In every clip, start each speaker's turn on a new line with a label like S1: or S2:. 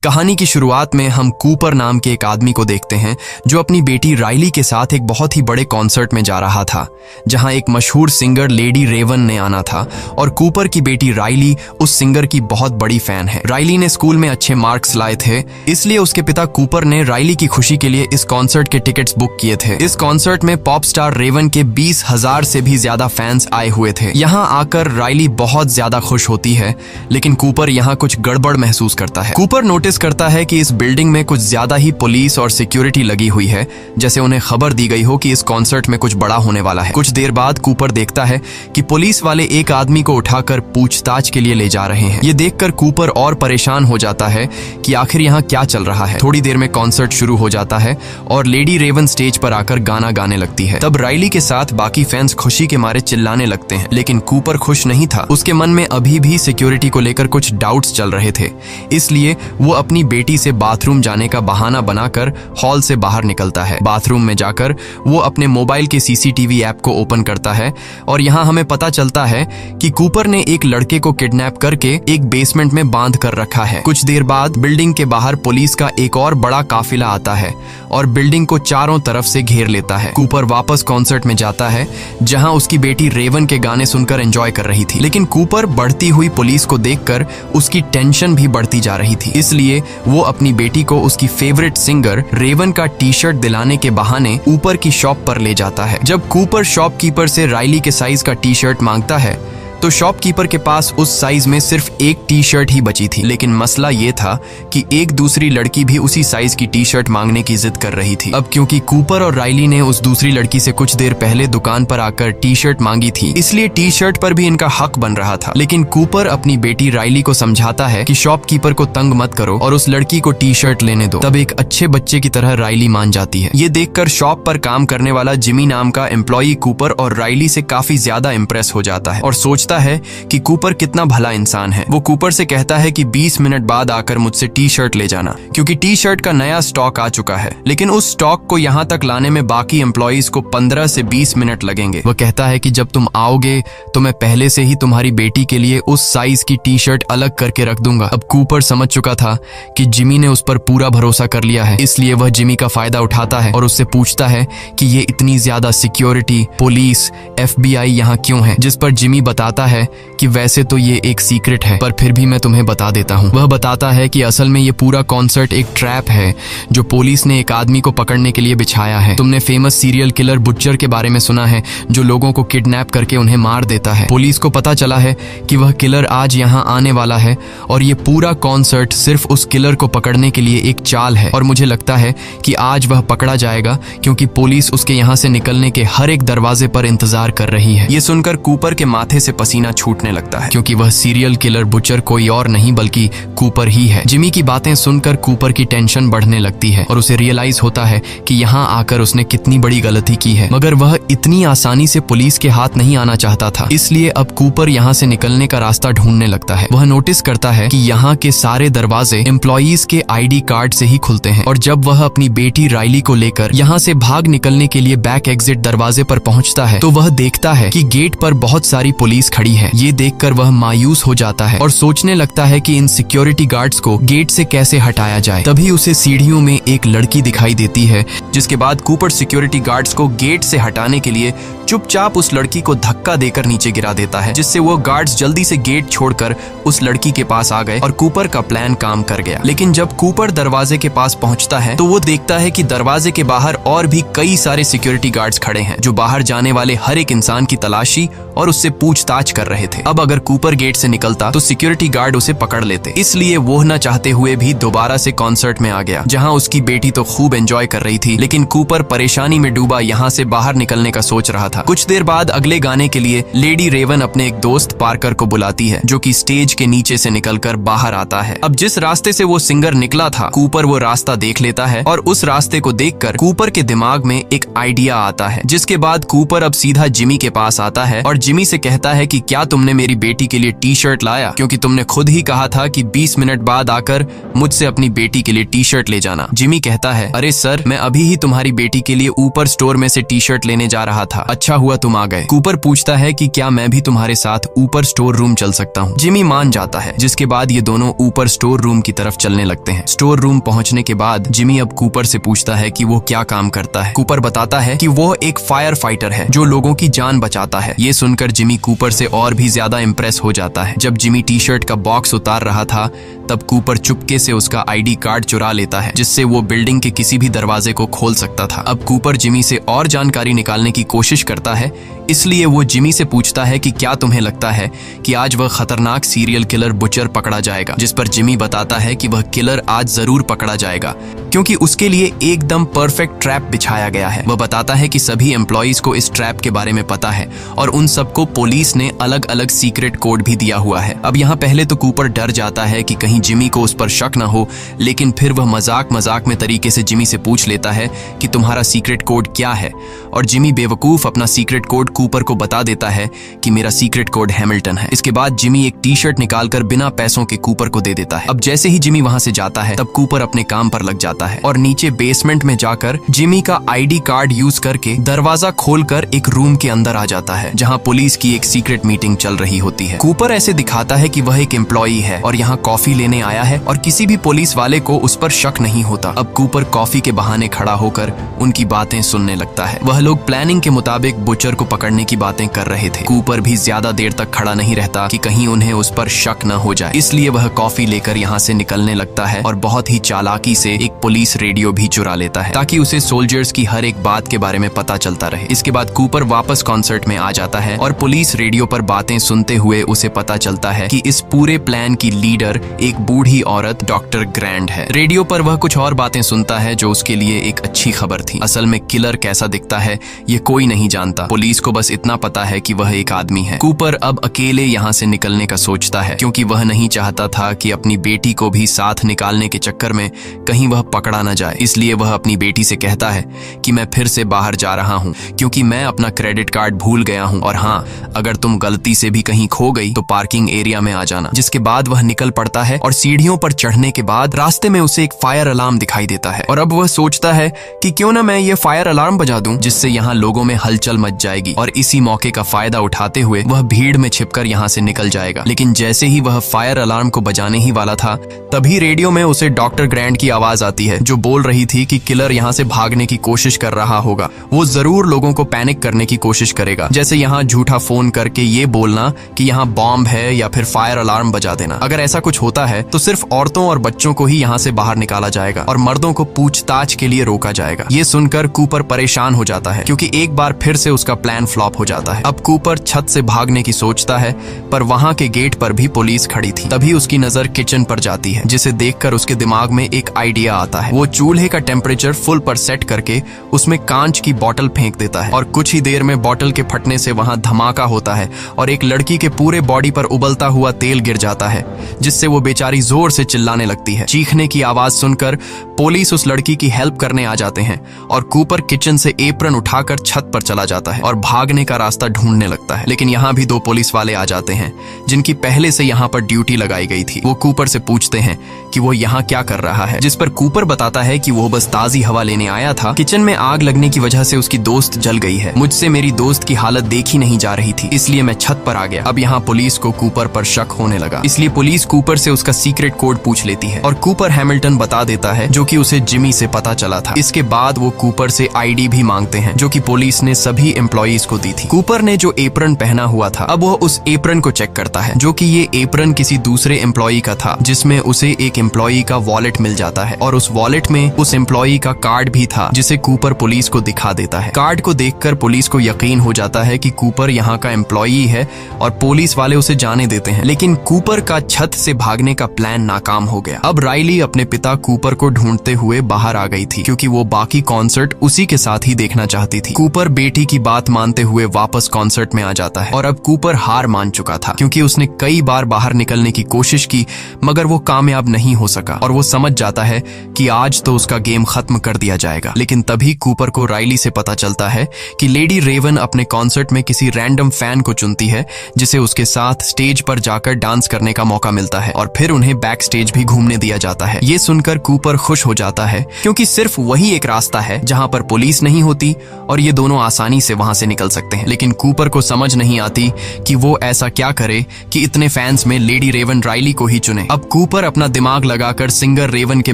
S1: कहानी की शुरुआत में हम कूपर नाम के एक आदमी को देखते हैं जो अपनी बेटी राइली के साथ एक बहुत ही बड़े कॉन्सर्ट में जा रहा था, जहां एक मशहूर सिंगर लेडी रेवन ने आना था और कूपर की बेटी राइली उस सिंगर की बहुत बड़ी फैन है। राइली ने स्कूल में अच्छे मार्क्स लाए थे, इसलिए उसके पिता कूपर ने राइली की खुशी के लिए इस कॉन्सर्ट के टिकट्स बुक किए थे। इस कॉन्सर्ट में पॉप स्टार रेवन के 20,000 से भी ज्यादा फैंस आए हुए थे। यहाँ आकर राइली बहुत ज्यादा खुश होती है, लेकिन कूपर यहाँ कुछ गड़बड़ महसूस करता है। कूपर नोटिस करता है कि इस बिल्डिंग में कुछ ज्यादा ही पुलिस और सिक्योरिटी लगी हुई है, जैसे उन्हें खबर दी गई हो कि इस कॉन्सर्ट में कुछ बड़ा होने वाला है। कुछ देर बाद कूपर देखता है कि पुलिस वाले एक आदमी को उठाकर पूछताछ के लिए ले जा रहे हैं। ये देखकर कूपर और परेशान हो जाता है कि आखिर यहाँ क्या चल रहा है। थोड़ी देर में कॉन्सर्ट शुरू हो जाता है और लेडी रेवन स्टेज पर आकर गाना गाने लगती है। तब राइली के साथ बाकी फैंस खुशी के मारे चिल्लाने लगते हैं, लेकिन कूपर खुश नहीं था। उसके मन में अभी भी सिक्योरिटी को लेकर कुछ डाउट्स चल रहे थे, इसलिए वो अपनी बेटी से बाथरूम जाने का बहाना बनाकर हॉल से बाहर निकलता है। बाथरूम में जाकर वो अपने मोबाइल के सीसीटीवी ऐप को ओपन करता है और यहाँ हमें पता चलता है कि कूपर ने एक लड़के को किडनैप करके एक बेसमेंट में बांध कर रखा है। कुछ देर बाद बिल्डिंग के बाहर पुलिस का एक और बड़ा काफिला आता है और बिल्डिंग को चारों तरफ से घेर लेता है। कूपर वापस कॉन्सर्ट में जाता है, जहाँ उसकी बेटी रेवन के गाने सुनकर एंजॉय कर रही थी, लेकिन कूपर बढ़ती हुई पुलिस को देखकर उसकी टेंशन भी बढ़ती जा रही थी। इसलिए वो अपनी बेटी को उसकी फेवरेट सिंगर रेवन का टी शर्ट दिलाने के बहाने ऊपर की शॉप पर ले जाता है। जब कूपर शॉपकीपर से राइली के साइज का टी शर्ट मांगता है तो शॉपकीपर के पास उस साइज में सिर्फ एक टी शर्ट ही बची थी, लेकिन मसला ये था कि एक दूसरी लड़की भी उसी साइज की टी शर्ट मांगने की जिद कर रही थी। अब क्योंकि कूपर और राइली ने उस दूसरी लड़की से कुछ देर पहले दुकान पर आकर टी शर्ट मांगी थी, इसलिए टी शर्ट पर भी इनका हक बन रहा था। लेकिन कूपर अपनी बेटी राइली को समझाता है कि शॉपकीपर को तंग मत करो और उस लड़की को टी शर्ट लेने दो। तब एक अच्छे बच्चे की तरह राइली मान जाती है। ये देखकर शॉप पर काम करने वाला जिमी नाम का एम्प्लॉई कूपर और राइली से काफी ज्यादा इम्प्रेस हो जाता है और सोचता है कि कूपर कितना भला इंसान है। वो कूपर से कहता है कि 20 मिनट बाद आकर मुझसे टी शर्ट ले जाना, क्योंकि टी शर्ट का नया स्टॉक आ चुका है। लेकिन उस स्टॉक को यहाँ तक लाने में बाकी एम्प्लॉइज को 15 से 20 मिनट लगेंगे। वो कहता है कि जब तुम आओगे तो मैं पहले से ही तुम्हारी बेटी के लिए उस साइज की टी शर्ट अलग करके रख दूंगा। अब कूपर समझ चुका था कि जिमी ने उस पर पूरा भरोसा कर लिया है, इसलिए वह जिमी का फायदा उठाता है और उससे पूछता है कि ये इतनी ज्यादा सिक्योरिटी, पुलिस, FBI यहाँ क्यों है, जिस पर जिमी बताता है कि वैसे तो ये एक सीक्रेट है, पर फिर भी मैं तुम्हें बता देता हूँ। वह बताता है कि असल में ये पूरा कॉन्सर्ट एक ट्रैप है जो पुलिस ने एक आदमी को पकड़ने के लिए बिछाया है। तुमने फेमस सीरियल किलर बुच्चर के बारे में सुना है, जो लोगों को किडनैप करके उन्हें मार देता है। पुलिस को पता चला है कि वह किलर आज यहाँ आने वाला है और ये पूरा कॉन्सर्ट सिर्फ उस किलर को पकड़ने के लिए एक चाल है, और मुझे लगता है कि आज वह पकड़ा जाएगा क्योंकि पुलिस उसके यहाँ से निकलने के हर एक दरवाजे पर इंतजार कर रही है। ये सुनकर कूपर के माथे से पसीना छूटने लगता है, क्योंकि वह सीरियल किलर बुचर कोई और नहीं बल्कि कूपर ही है। जिमी की बातें सुनकर कूपर की टेंशन बढ़ने लगती है और उसे रियलाइज होता है कि यहाँ आकर उसने कितनी बड़ी गलती की है, मगर वह इतनी आसानी से पुलिस के हाथ नहीं आना चाहता था। इसलिए अब कूपर यहाँ से निकलने का रास्ता ढूंढने लगता है। वह नोटिस करता है कि यहाँ के सारे दरवाजे एम्प्लॉइज के ID कार्ड से ही खुलते हैं, और जब वह अपनी बेटी राइली को लेकर यहाँ से भाग निकलने के लिए बैक एग्जिट दरवाजे पर पहुँचता है तो वह देखता है कि गेट पर बहुत सारी पुलिस खड़ी है। ये देखकर वह मायूस हो जाता है और सोचने लगता है कि इन सिक्योरिटी गार्ड्स को गेट से कैसे हटाया जाए। तभी उसे सीढ़ियों में एक लड़की दिखाई देती है, जिसके बाद कूपर सिक्योरिटी गार्ड्स को गेट से हटाने के लिए चुपचाप उस लड़की को धक्का देकर नीचे गिरा देता है, जिससे वो गार्ड्स जल्दी से गेट छोड़कर उस लड़की के पास आ गए और कूपर का प्लान काम कर गया। लेकिन जब कूपर दरवाजे के पास पहुंचता है तो वो देखता है कि दरवाजे के बाहर और भी कई सारे सिक्योरिटी गार्ड्स खड़े हैं, जो बाहर जाने वाले हर एक इंसान की तलाशी और उससे पूछताछ कर रहे थे। अब अगर कूपर गेट से निकलता तो सिक्योरिटी गार्ड उसे पकड़ लेते, इसलिए वो न चाहते हुए भी दोबारा से कॉन्सर्ट में आ गया, जहाँ उसकी बेटी तो खूब एंजॉय कर रही थी, लेकिन कूपर परेशानी में डूबा यहाँ से बाहर निकलने का सोच रहा था। कुछ देर बाद अगले गाने के लिए लेडी रेवन अपने एक दोस्त पार्कर को बुलाती है, जो कि स्टेज के नीचे से निकलकर बाहर आता है। अब जिस रास्ते से वो सिंगर निकला था, कूपर वो रास्ता देख लेता है और उस रास्ते को देखकर कूपर के दिमाग में एक आइडिया आता है, जिसके बाद कूपर अब सीधा जिमी के पास आता है और जिमी से कहता है कि क्या तुमने मेरी बेटी के लिए टी शर्ट लाया, क्योंकि तुमने खुद ही कहा था कि 20 मिनट बाद आकर मुझसे अपनी बेटी के लिए टी शर्ट ले जाना। जिमी कहता है, अरे सर, मैं अभी ही तुम्हारी बेटी के लिए ऊपर स्टोर में से टी शर्ट लेने जा रहा था, अच्छा हुआ तुम आ गए। कूपर पूछता है कि क्या मैं भी तुम्हारे साथ ऊपर स्टोर रूम चल सकता हूँ। जिमी मान जाता है, जिसके बाद ये दोनों ऊपर स्टोर रूम की तरफ चलने लगते हैं। स्टोर रूम पहुंचने के बाद जिमी अब कूपर से पूछता है कि वो क्या काम करता है। कूपर बताता है कि वो एक फायर फाइटर है जो लोगों की जान बचाता है। ये सुनकर जिमी कूपर से और भी ज्यादा इम्प्रेस हो जाता है। जब जिमी टी शर्ट का बॉक्स उतार रहा था तब कूपर चुपके से उसका आईडी कार्ड चुरा लेता है, जिससे वो बिल्डिंग के किसी भी दरवाजे को खोल सकता था। अब कूपर जिमी से और जानकारी निकालने की कोशिश करता है, इसलिए वो जिमी से पूछता है कि क्या तुम्हें लगता है कि आज वह खतरनाक सीरियल किलर बुचर पकड़ा जाएगा। जिस पर जिमी बताता है कि वह किलर आज जरूर पकड़ा जाएगा, क्योंकि उसके लिए एकदम परफेक्ट ट्रैप बिछाया गया है। वह बताता है कि सभी एम्प्लॉइज को इस ट्रैप के बारे में पता है और उन सबको पुलिस ने अलग अलग सीक्रेट कोड भी दिया हुआ है। अब यहाँ पहले तो कूपर डर जाता है कि कहीं जिमी को उस पर शक न हो, लेकिन फिर वह मजाक में तरीके से जिमी से पूछ लेता है कि तुम्हारा सीक्रेट कोड क्या है, और जिमी बेवकूफ अपना सीक्रेट कोड कूपर को बता देता है कि मेरा सीक्रेट कोड हैमिल्टन है। इसके बाद जिमी एक टी शर्ट निकालकर बिना पैसों के कूपर को दे देता है। अब जैसे ही जिमी वहां से जाता है तब कूपर अपने काम पर लग जाता है और नीचे बेसमेंट में जाकर जिमी का आईडी कार्ड यूज करके दरवाजा खोलकर एक रूम के अंदर आ जाता है, जहां पुलिस की एक सीक्रेट मीटिंग चल रही होती है। कूपर ऐसे दिखाता है कि वह एक एम्प्लॉई है और यहाँ कॉफी लेने आया है और किसी भी पुलिस वाले को उस पर शक नहीं होता। अब कूपर कॉफी के बहाने खड़ा होकर उनकी बातें सुनने लगता है। वह लोग प्लानिंग के मुताबिक बुचर को पकड़ने की बातें कर रहे थे। कूपर भी ज्यादा देर तक खड़ा नहीं रहता कि कहीं उन्हें उस पर शक न हो जाए, इसलिए वह कॉफी लेकर यहाँ से निकलने लगता है और बहुत ही चालाकी से एक पुलिस रेडियो भी चुरा लेता है ताकि उसे सोल्जर्स की हर एक बात के बारे में पता चलता रहे। इसके बाद कूपर वापस कॉन्सर्ट में आ जाता है और पुलिस रेडियो पर बातें सुनते हुए उसे पता चलता है कि इस पूरे प्लान की लीडर एक बूढ़ी औरत डॉक्टर ग्रैंड है। रेडियो पर वह कुछ और बातें सुनता है जो उसके लिए एक अच्छी खबर थी। असल में किलर कैसा दिखता है ये कोई नहीं जानता, पुलिस को बस इतना पता है कि वह एक आदमी है। कूपर अब अकेले यहाँ से निकलने का सोचता है, क्योंकि वह नहीं चाहता था कि अपनी बेटी को भी साथ निकालने के चक्कर में कहीं वह पकड़ा न जाए। इसलिए वह अपनी बेटी से कहता है कि मैं फिर से बाहर जा रहा हूँ क्योंकि मैं अपना क्रेडिट कार्ड भूल गया हूँ, और हाँ, अगर तुम गलती से भी कहीं खो गई तो पार्किंग एरिया में आ जाना। जिसके बाद वह निकल पड़ता है और सीढ़ियों पर चढ़ने के बाद रास्ते में उसे एक फायर अलार्म दिखाई देता है और अब वह सोचता है कि क्यों ना मैं ये फायर अलार्म बजा दूं, जिससे यहाँ लोगों में हलचल मच जाएगी, और इसी मौके का फायदा उठाते हुए वह भीड़ में छिपकर यहाँ से निकल जाएगा। लेकिन जैसे ही वह फायर अलार्म को बजाने ही वाला था तभी रेडियो में उसे डॉक्टर ग्रैंड की आवाज आती है, जो बोल रही थी कि किलर यहाँ से भागने की कोशिश कर रहा होगा। वो जरूर लोगों को पैनिक करने की कोशिश करेगा, जैसे यहाँ झूठा फोन करके ये बोलना कि यहाँ बॉम्ब है या फिर फायर अलार्म बजा देना। अगर ऐसा कुछ होता है तो सिर्फ औरतों और बच्चों को ही यहाँ से बाहर निकाला जाएगा और मर्दों को पूछताछ के लिए रोका जाएगा। ये सुनकर कूपर परेशान हो जाता है, क्योंकि एक बार फिर से उसका प्लान फ्लॉप हो जाता है। अब कूपर छत से भागने की सोचता है, पर वहाँ के गेट पर भी पुलिस खड़ी थी। तभी उसकी नजर किचन पर जाती है, जिसे देखकर उसके दिमाग में एक आइडिया आता है। वो चूल्हे का टेम्परेचर फुल पर सेट करके उसमें कांच की बोतल फेंक देता है और कुछ ही देर में बोतल के फटने से वहाँ धमाका होता है और एक लड़की के पूरे बॉडी पर उबलता हुआ तेल गिर जाता है, जिससे वो बेचारी जोर से चिल्लाने लगती है। चीखने की आवाज सुनकर पुलिस उस लड़की की हेल्प करने आ जाते हैं और कूपर किचन से एप्रन उठाकर छत पर चला जाता है और भागने का रास्ता ढूंढने लगता है। लेकिन यहाँ भी दो पुलिस वाले आ जाते हैं जिनकी पहले से यहाँ पर ड्यूटी लगाई गई थी। वो कूपर से पूछते हैं कि वो यहाँ क्या कर रहा है, जिस पर कूपर बताता है कि वो बस ताजी हवा लेने आया था। किचन में आग लगने की वजह से उसकी दोस्त जल गई है। मुझसे मेरी दोस्त की हालत देखी नहीं जा रही थी, इसलिए मैं छत पर आ गया। अब यहाँ पुलिस को कूपर पर शक होने लगा, इसलिए पुलिस कूपर से उसका सीक्रेट कोड पूछ लेती है और कूपर हैमिल्टन बता देता है, जो कि उसे जिमी से पता चला था। इसके बाद वो कूपर से आईडी भी मांगते हैं, जो कि पुलिस ने सभी एम्प्लॉइज को दी थी। कूपर ने जो एप्रन पहना हुआ था, अब वो उस एप्रन को चेक करता है, जो कि ये एप्रन किसी दूसरे एम्प्लॉई का था, जिसमें उसे एक एम्प्लॉई का वॉलेट मिल जाता है और उस वॉलेट में उस एम्प्लॉई का कार्ड भी था, जिसे कूपर पुलिस को दिखा देता है। कार्ड को देखकर पुलिस को यकीन हो जाता है कि कूपर यहाँ का एम्प्लॉई है और पुलिस वाले उसे जाने देते हैं। लेकिन कूपर का छत से भागने का प्लान नाकाम हो गया। अब राइली अपने पिता कूपर को ढूंढते हुए बाहर आ गई थी क्योंकि वो बाकी कॉन्सर्ट उसी के साथ ही देखना चाहती थी। कूपर बेटी की बात मानते हुए वापस कॉन्सर्ट में आ जाता है और अब कूपर हार मान चुका था क्योंकि उसने कई बार बाहर निकलने की कोशिश की मगर वो कामयाब नहीं हो सका और वो समझ जाता है कि आज तो उसका गेम खत्म कर दिया जाएगा। लेकिन तभी कूपर को राइली से पता चलता है कि लेडी रेवन अपने कॉन्सर्ट में किसी रैंडम फैन को चुनती है जिसे उसके साथ स्टेज पर जाकर डांस करने का मौका मिलता है और फिर उन्हें बैक स्टेज भी घूमने दिया जाता है। ये सुनकर कूपर खुश हो जाता है क्योंकि सिर्फ वही एक रास्ता है जहां पर पुलिस नहीं होती और ये दोनों आसानी से वहां से निकल सकते हैं। लेकिन कूपर को समझ नहीं आती कि वो ऐसा क्या करे कि इतने फैंस में लेडी रेवन राइली को ही चुने। अब कूपर अपना दिमाग लगाकर सिंगर रेवन के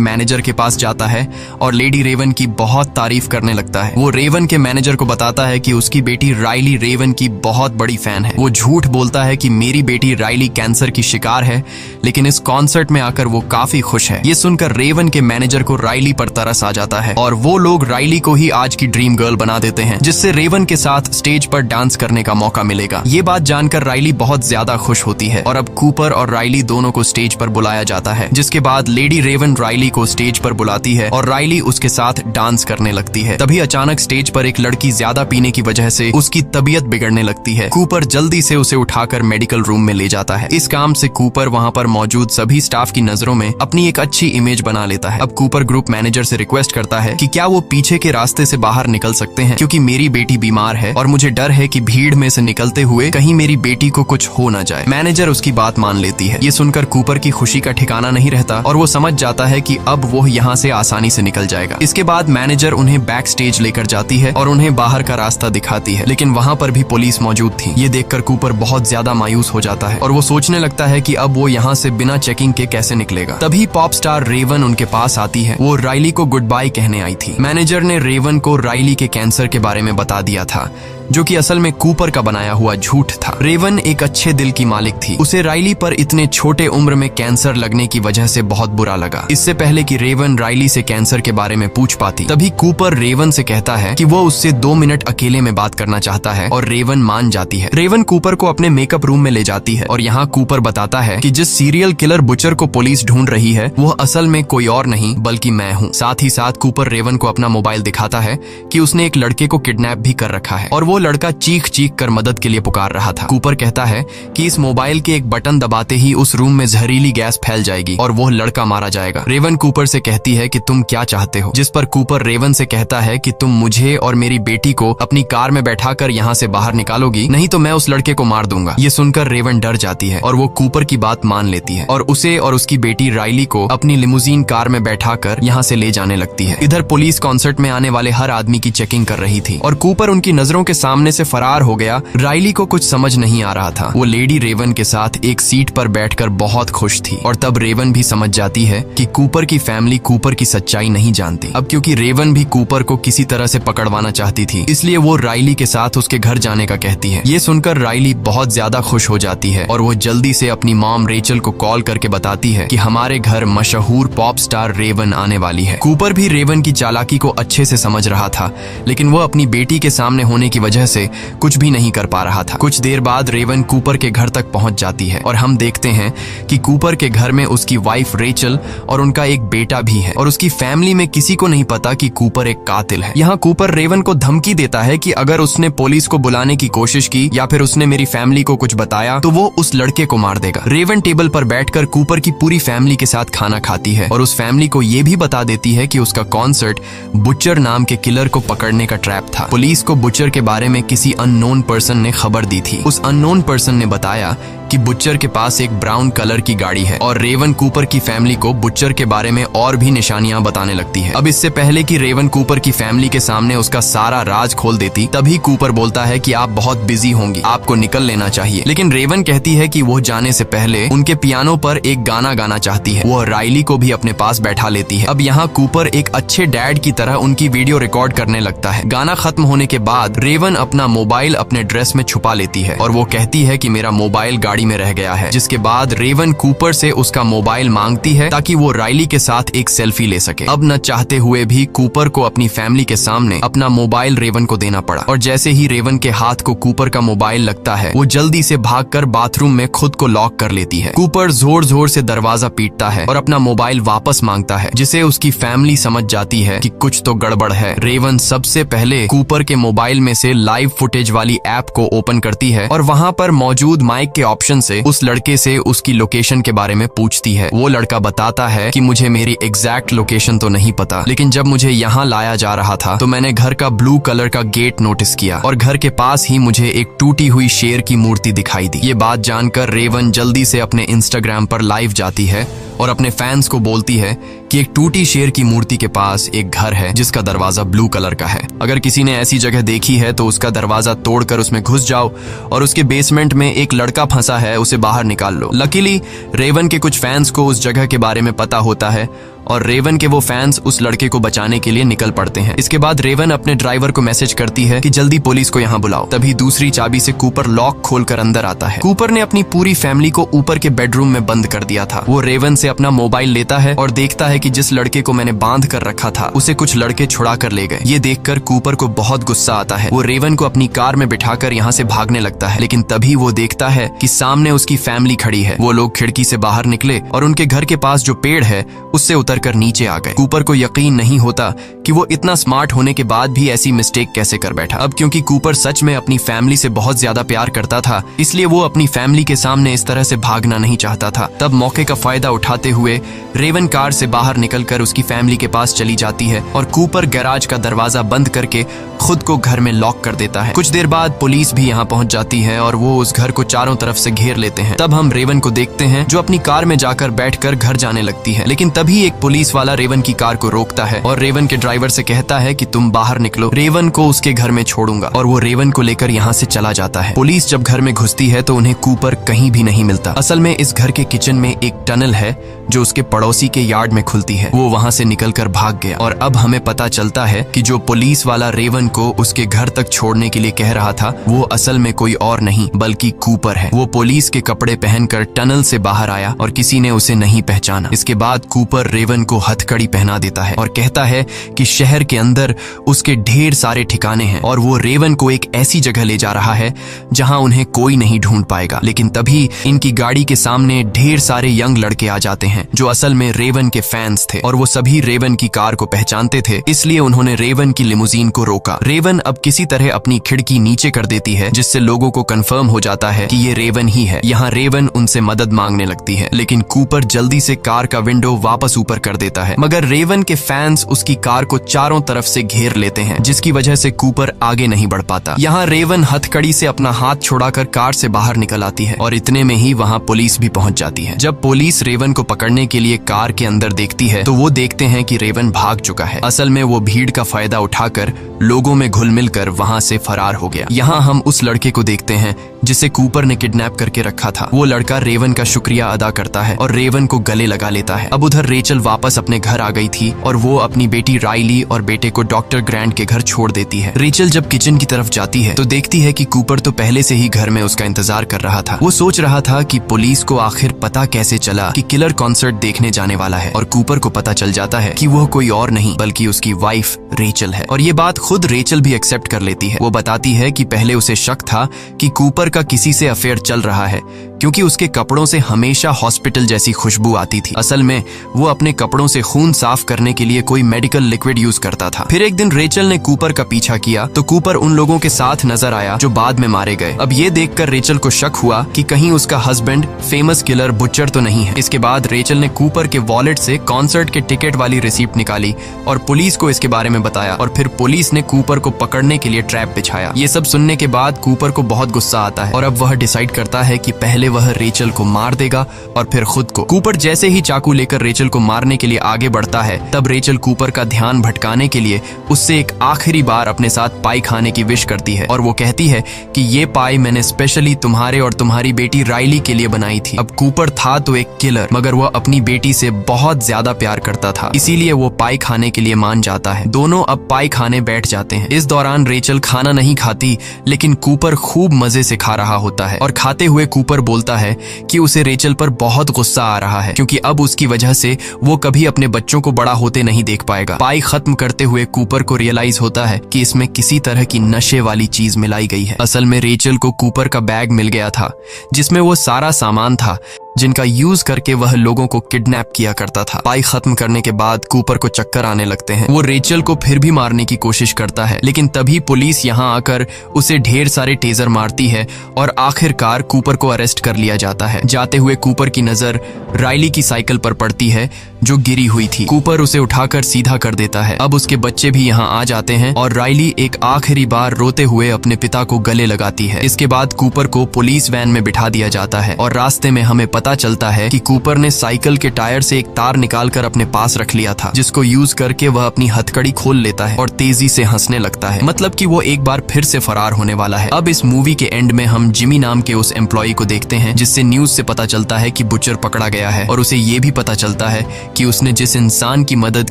S1: मैनेजर के पास जाता है और लेडी रेवन की बहुत तारीफ करने लगता है। वो रेवन के मैनेजर को बताता है कि उसकी बेटी राइली रेवन की बहुत बड़ी फैन है। वो झूठ बोलता है कि मेरी बेटी राइली कैंसर की शिकार है, लेकिन इस कॉन्सर्ट में आकर वो काफी खुश है। ये सुनकर रेवन के मैनेजर को राइली पर तरस आ जाता है और वो लोग राइली को ही आज की ड्रीम गर्ल बना देते हैं जिससे रेवन के साथ स्टेज पर डांस करने का मौका मिलेगा। ये बात जानकर राइली बहुत ज्यादा खुश होती है और अब कूपर और राइली दोनों को स्टेज पर बुलाया जाता है, जिसके बाद लेडी रेवन राइली को स्टेज पर बुलाती है और राइली उसके साथ डांस करने लगती है। तभी अचानक स्टेज पर एक लड़की ज्यादा पीने की वजह से उसकी तबीयत बिगड़ने लगती है। कूपर जल्दी से उसे उठाकर मेडिकल रूम में ले जाता है। इस काम से कूपर वहां पर मौजूद सभी स्टाफ की नजरों में अपनी एक अच्छी इमेज बना लेता है। अब कूपर ग्रुप मैनेजर से रिक्वेस्ट करता है कि क्या वो पीछे के रास्ते से बाहर निकल सकते हैं क्योंकि मेरी बेटी बीमार है और मुझे डर है कि भीड़ में से निकलते हुए कहीं मेरी बेटी को कुछ हो न जाए। मैनेजर उसकी बात मान लेती है। ये सुनकर कूपर की खुशी का ठिकाना नहीं रहता और वो समझ जाता है कि अब वो यहाँ से आसानी से निकल जाएगा। इसके बाद मैनेजर उन्हें बैक स्टेज लेकर जाती है और उन्हें बाहर का रास्ता दिखाती है, लेकिन वहाँ पर भी पुलिस मौजूद थी। ये देखकर कूपर बहुत ज्यादा मायूस हो जाता है और वो सोचने लगता है कि अब वो यहाँ से बिना चेकिंग के कैसे निकलेगा। तभी पॉप स्टार रेवन उनके पास आती है। वो राइली को गुड बाय कहने आई थी। मैनेजर ने रेवन को राइली के कैंसर के बारे में बता दिया था जो कि असल में कूपर का बनाया हुआ झूठ था। रेवन एक अच्छे दिल की मालिक थी। उसे राइली पर इतने छोटे उम्र में कैंसर लगने की वजह से बहुत बुरा लगा। इससे पहले कि रेवन राइली से कैंसर के बारे में पूछ पाती, तभी कूपर रेवन से कहता है कि वो उससे 2 मिनट अकेले में बात करना चाहता है और रेवन मान जाती है। रेवन कूपर को अपने मेकअप रूम में ले जाती है और यहाँ कूपर बताता है कि जिस सीरियल किलर बुचर को पुलिस ढूंढ रही है वो असल में कोई और नहीं बल्कि मैं हूँ। साथ ही साथ कूपर रेवन को अपना मोबाइल दिखाता है कि उसने एक लड़के को किडनैप भी कर रखा है और वो लड़का चीख चीख कर मदद के लिए पुकार रहा था। कूपर कहता है कि इस मोबाइल के एक बटन दबाते ही उस रूम में जहरीली गैस फैल जाएगी और वो लड़का मारा जाएगा। रेवन कूपर से कहती है कि तुम क्या चाहते हो, जिस पर कूपर रेवन से कहता है कि तुम मुझे और मेरी बेटी को अपनी कार में बैठाकर यहाँ से बाहर निकालोगी, नहीं तो मैं उस लड़के को मार दूंगा। ये सुनकर रेवन डर जाती है और वो कूपर की बात मान लेती है और उसे और उसकी बेटी राइली को अपनी लिमुजीन कार में बैठाकर यहाँ से ले जाने लगती है। इधर पुलिस कॉन्सर्ट में आने वाले हर आदमी की चेकिंग कर रही थी और कूपर उनकी नजरों के सामने से फरार हो गया। राइली को कुछ समझ नहीं आ रहा था। वो लेडी रेवन के साथ एक सीट पर बैठकर बहुत खुश थी और तब रेवन भी समझ जाती है कि कूपर की फैमिली कूपर की सच्चाई नहीं जानती। अब क्योंकि रेवन भी कूपर को किसी तरह से पकड़वाना चाहती थी, इसलिए वो राइली के साथ उसके घर जाने का कहती है। ये सुनकर राइली बहुत ज्यादा खुश हो जाती है और वो जल्दी से अपनी मॉम रेचल को कॉल करके बताती है कि हमारे घर मशहूर पॉप स्टार रेवन आने वाली है। कूपर भी रेवन की चालाकी को अच्छे से समझ रहा था, लेकिन वो अपनी बेटी के सामने होने की वजह से कुछ भी नहीं कर पा रहा था। कुछ देर बाद रेवन कूपर के घर तक पहुंच जाती है और हम देखते हैं कि कूपर के घर में उसकी वाइफ रेचल और उनका एक बेटा भी है और उसकी फैमिली में किसी को नहीं पता कि कूपर एक कातिल है। यहाँ कूपर रेवन को धमकी देता है कि अगर उसने पुलिस को बुलाने की कोशिश की या फिर उसने मेरी फैमिली को कुछ बताया तो वो उस लड़के को मार देगा। रेवन टेबल पर बैठकर कूपर की पूरी फैमिली के साथ खाना खाती है और उस फैमिली को ये भी बता देती है कि उसका कॉन्सर्ट बुचर नाम के किलर को पकड़ने का ट्रैप था। पुलिस को बुचर के बारे में किसी अननोन पर्सन ने खबर दी थी। उस अननोन पर्सन ने बताया कि बुचर के पास एक ब्राउन कलर की गाड़ी है और रेवन कूपर की फैमिली को बुचर के बारे में और भी निशानियां बताने लगती है। अब इससे पहले कि रेवन कूपर की फैमिली के सामने उसका सारा राज खोल देती, तभी कूपर बोलता है कि आप बहुत बिजी होंगी, आपको निकल लेना चाहिए। लेकिन रेवन कहती है कि वो जाने से पहले उनके पियानो पर एक गाना गाना चाहती है। वो राइली को भी अपने पास बैठा लेती है। अब यहाँ कूपर एक अच्छे डैड की तरह उनकी वीडियो रिकॉर्ड करने लगता है। गाना खत्म होने के बाद रेवन रेवन अपना मोबाइल अपने ड्रेस में छुपा लेती है और वो कहती है कि मेरा मोबाइल गाड़ी में रह गया है, जिसके बाद रेवन कूपर से उसका मोबाइल मांगती है ताकि वो राइली के साथ एक सेल्फी ले सके। अब न चाहते हुए भी कूपर को अपनी फैमिली के सामने अपना मोबाइल रेवन को देना पड़ा और जैसे ही रेवन के हाथ को कूपर का मोबाइल लगता है वो जल्दी से भागकर बाथरूम में खुद को लॉक कर लेती है। कूपर जोर जोर से दरवाजा पीटता है और अपना मोबाइल वापस मांगता है, जिसे उसकी फैमिली समझ जाती है कि कुछ तो गड़बड़ है। रेवन सबसे पहले कूपर के मोबाइल में से लाइव फुटेज वाली ऐप को ओपन करती है और वहाँ पर मौजूद माइक के ऑप्शन से उस लड़के से उसकी लोकेशन के बारे में पूछती है। वो लड़का बताता है कि मुझे मेरी एग्जैक्ट लोकेशन तो नहीं पता, लेकिन जब मुझे यहाँ लाया जा रहा था तो मैंने घर का ब्लू कलर का गेट नोटिस किया और घर के पास ही मुझे एक टूटी हुई शेर की मूर्ति दिखाई दी। ये बात जानकर रेवन जल्दी से अपने इंस्टाग्राम पर लाइव जाती है और अपने फैंस को बोलती है कि एक टूटी शेर की मूर्ति के पास एक घर है जिसका दरवाजा ब्लू कलर का है। अगर किसी ने ऐसी जगह देखी है तो उसका दरवाजा तोड़कर उसमें घुस जाओ और उसके बेसमेंट में एक लड़का फंसा है, उसे बाहर निकाल लो। लकीली रेवन के कुछ फैंस को उस जगह के बारे में पता होता है और रेवन के वो फैंस उस लड़के को बचाने के लिए निकल पड़ते हैं। इसके बाद रेवन अपने ड्राइवर को मैसेज करती है कि जल्दी पुलिस को यहाँ बुलाओ। तभी दूसरी चाबी से कूपर लॉक खोलकर अंदर आता है। कूपर ने अपनी पूरी फैमिली को ऊपर के बेडरूम में बंद कर दिया था। वो रेवन से अपना मोबाइल लेता है और देखता है कि जिस लड़के को मैंने बांध कर रखा था उसे कुछ लड़के छुड़ा कर ले गए। ये देखकर कूपर को बहुत गुस्सा आता है। वो रेवन को अपनी कार में बिठाकर यहाँ से भागने लगता है, लेकिन तभी वो देखता है कि सामने उसकी फैमिली खड़ी है। वो लोग खिड़की से बाहर निकले और उनके घर के पास जो पेड़ है उससे उतरकर नीचे आ गए। कूपर को यकीन नहीं होता कि वो इतना स्मार्ट होने के बाद भी ऐसी मिस्टेक कैसे कर बैठा। अब क्योंकि कूपर सच में अपनी फैमिली से बहुत ज्यादा प्यार करता था, इसलिए वो अपनी फैमिली के सामने इस तरह से भागना नहीं चाहता था। तब मौके का फायदा उठाते हुए रेवन कार से बाहर निकलकर उसकी फैमिली के पास चली जाती है और कूपर गैराज का दरवाजा बंद करके खुद को घर में लॉक कर देता है। कुछ देर बाद पुलिस भी यहाँ पहुंच जाती है और वो उस घर को चारों तरफ से घेर लेते हैं। तब हम रेवन को देखते हैं जो अपनी कार में जाकर बैठकर घर जाने लगती है, लेकिन तभी एक पुलिस वाला रेवन की कार को रोकता है और रेवन के ड्राइवर से कहता है कि तुम बाहर निकलो, रेवन को उसके घर में छोड़ूंगा। और वो रेवन को लेकर यहाँ से चला जाता है। पुलिस जब घर में घुसती है तो उन्हें कूपर कहीं भी नहीं मिलता। असल में इस घर के किचन में एक टनल है जो उसके पड़ोसी के यार्ड में खुलती है। वो वहाँ से निकलकर भाग गया और अब हमें पता चलता है कि जो पुलिस वाला रेवन को उसके घर तक छोड़ने के लिए कह रहा था वो असल में कोई और नहीं बल्कि कूपर है। वो पुलिस के कपड़े पहनकर टनल से बाहर आया और किसी ने उसे नहीं पहचाना। इसके बाद कूपर रेवन को हथकड़ी पहना देता है और कहता है कि शहर के अंदर उसके ढेर सारे ठिकाने हैं और वो रेवन को एक ऐसी जगह ले जा रहा है जहां उन्हें कोई नहीं ढूंढ पाएगा। लेकिन तभी इनकी गाड़ी के सामने ढेर सारे यंग लड़के आ जाते हैं जो असल में रेवन के फैंस थे और वो सभी रेवन की कार को पहचानते थे, इसलिए उन्होंने रेवन की लिमुजीन को रोका। रेवन अब किसी तरह अपनी खिड़की नीचे कर देती है जिससे लोगों को कंफर्म हो जाता है कि ये रेवन ही है। यहाँ रेवन उनसे मदद मांगने लगती है, लेकिन कूपर जल्दी से कार का विंडो वापस ऊपर कर देता है। मगर रेवन के फैंस उसकी कार को चारों तरफ से घेर लेते हैं जिसकी वजह से कूपर आगे नहीं बढ़ पाता। यहाँ रेवन हथकड़ी से अपना हाथ छुड़ाकर कार से बाहर निकल आती है और इतने में ही वहाँ पुलिस भी पहुंच जाती है। जब पुलिस रेवन को पकड़ने के लिए कार के अंदर देखती है तो वो देखते हैं कि रेवन भाग चुका है। असल में वो भीड़ का फायदा उठाकर लोगों में घुल मिल कर वहाँ से फरार हो गया। यहाँ हम उस लड़के को देखते हैं जिसे कूपर ने किडनैप करके रखा था। वो लड़का रेवन का शुक्रिया अदा करता है और रेवन को गले लगा लेता है। अब उधर रेचल वापस अपने घर आ गई थी और वो अपनी बेटी राइली और बेटे को डॉक्टर ग्रैंट के घर छोड़ देती है। रेचल जब किचन की तरफ जाती है तो देखती है कि कूपर तो पहले से ही घर में उसका इंतजार कर रहा था। वो सोच रहा था कि पुलिस को आखिर पता कैसे चला कि किलर कॉन्सर्ट देखने जाने वाला है और कूपर को पता चल जाता है कि वो कोई और नहीं बल्कि उसकी वाइफ रेचल है। और ये बात खुद रेचल भी एक्सेप्ट कर लेती है। वो बताती है कि पहले उसे शक था कि कूपर का किसी से अफेयर चल रहा है क्योंकि उसके कपड़ों से हमेशा हॉस्पिटल जैसी खुशबू आती थी। असल में वो अपने कपड़ों से खून साफ करने के लिए कोई मेडिकल लिक्विड यूज करता था। फिर एक दिन रेचल ने कूपर का पीछा किया तो कूपर उन लोगों के साथ नजर आया जो बाद में मारे गए। अब ये देखकर रेचल को शक हुआ कि कहीं उसका हस्बैंड फेमस किलर बुचर तो नहीं है। इसके बाद रेचल ने कूपर के वॉलेट से कॉन्सर्ट के टिकट वाली रिसीप्ट निकाली और पुलिस को इसके बारे में बताया और फिर पुलिस ने कूपर को पकड़ने के लिए ट्रैप बिछाया। ये सब सुनने के बाद कूपर को बहुत गुस्सा आता है और अब वह डिसाइड करता है कि पहले वह रेचल को मार देगा और फिर खुद को। कूपर जैसे ही चाकू लेकर रेचल को मारने के लिए आगे बढ़ता है, तब रेचल कूपर का ध्यान भटकाने के लिए उससे एक आखिरी बार अपने साथ पाई खाने की विश करती है और वो कहती है कि ये पाई मैंने स्पेशली तुम्हारे और तुम्हारी बेटी राइली के लिए बनाई थी। अब कूपर था तो एक किलर, मगर वह अपनी बेटी से बहुत ज्यादा प्यार करता था, इसीलिए वो पाई खाने के लिए मान जाता है। दोनों अब पाई खाने बैठ जाते हैं। इस दौरान रेचल खाना नहीं खाती, लेकिन कूपर खूब मजे से खा रहा होता है और खाते हुए कूपर बोलता है कि उसे रेचल पर बहुत गुस्सा आ रहा है, क्योंकि अब उसकी वजह से वो कभी अपने बच्चों को बड़ा होते नहीं देख पाएगा। पाई खत्म करते हुए कूपर को रियलाइज होता है कि इसमें किसी तरह की नशे वाली चीज मिलाई गई है। असल में रेचल को कूपर का बैग मिल गया था, जिसमें वो सारा सामान था जिनका यूज करके वह लोगों को किडनैप किया करता था। पाई खत्म करने के बाद कूपर को चक्कर आने लगते हैं। वो रेचल को फिर भी मारने की कोशिश करता है, लेकिन तभी पुलिस यहाँ आकर उसे ढेर सारे टेजर मारती है और आखिरकार कूपर को अरेस्ट कर लिया जाता है। जाते हुए कूपर की नजर राइली की साइकिल पर पड़ती है जो गिरी हुई थी। कूपर उसे उठाकर सीधा कर देता है। अब उसके बच्चे भी यहाँ आ जाते हैं और राइली एक आखिरी बार रोते हुए अपने पिता को गले लगाती है। इसके बाद कूपर को पुलिस वैन में बिठा दिया जाता है और रास्ते में हमें पता चलता है कि कूपर ने साइकिल के टायर से एक तार निकालकर अपने पास रख लिया था, जिसको यूज करके वह अपनी हथकड़ी खोल लेता है और तेजी से हंसने लगता है, मतलब कि वो एक बार फिर से फरार होने वाला है। अब इस मूवी के एंड में हम जिमी नाम के उस एम्प्लॉय को देखते हैं, जिससे न्यूज से पता चलता है कि बुचर पकड़ा गया है और उसे ये भी पता चलता है कि उसने जिस इंसान की मदद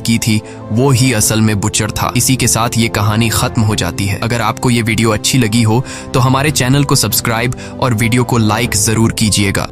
S1: की थी वो ही असल में बुचर था। इसी के साथ ये कहानी खत्म हो जाती है। अगर आपको ये वीडियो अच्छी लगी हो तो हमारे चैनल को सब्सक्राइब और वीडियो को लाइक जरूर कीजिएगा।